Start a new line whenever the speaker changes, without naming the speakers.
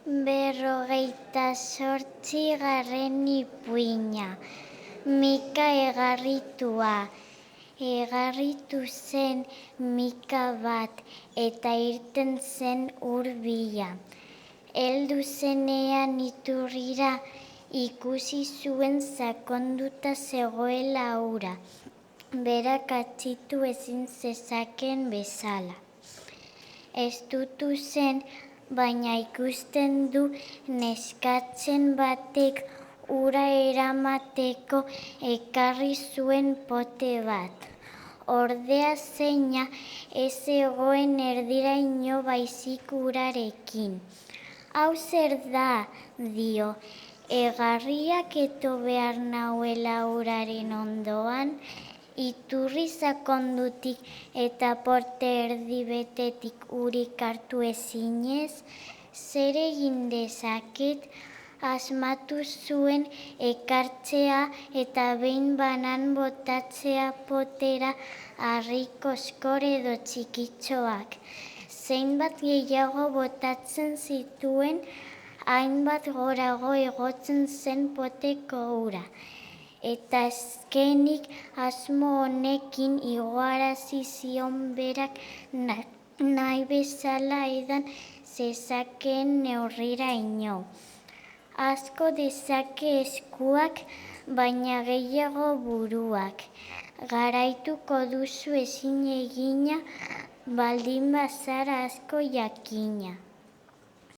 58. ipuina. Mika egarritua. Egarritu zen Mika bat eta irten zen ur bila. Heldu zenean iturrira, ikusi zuen sakonduta zegoela ura, berak atxitu ezin zezakeen bezala. Estutu zen, baina ikusten du neskatzen batek ura eramateko ekarri zuen pote bat. Ordea zeina ez zegoen erdiraino baizik urarekin. Hau zer da, dio, egarriak eto behar nauela uraren ondoan, iturri sakondutik eta porte erdi betetik urik hartu ezinez, zer egin dezaket, asmatu zuen ekartzea eta behin banan botatzea potera harri koskor edo txikitxoak. Zeinbat gehiago botatzen zituen, hainbat gorago igotzen zen poteko ura. Eta azkenik asmo honekin igoarazi zion berak nahi bezala edan zezakeen neurriraino. Asko dezake eskuak, baina gehiago buruak. Garaituko duzu ezin egina, baldin bazara asko jakina.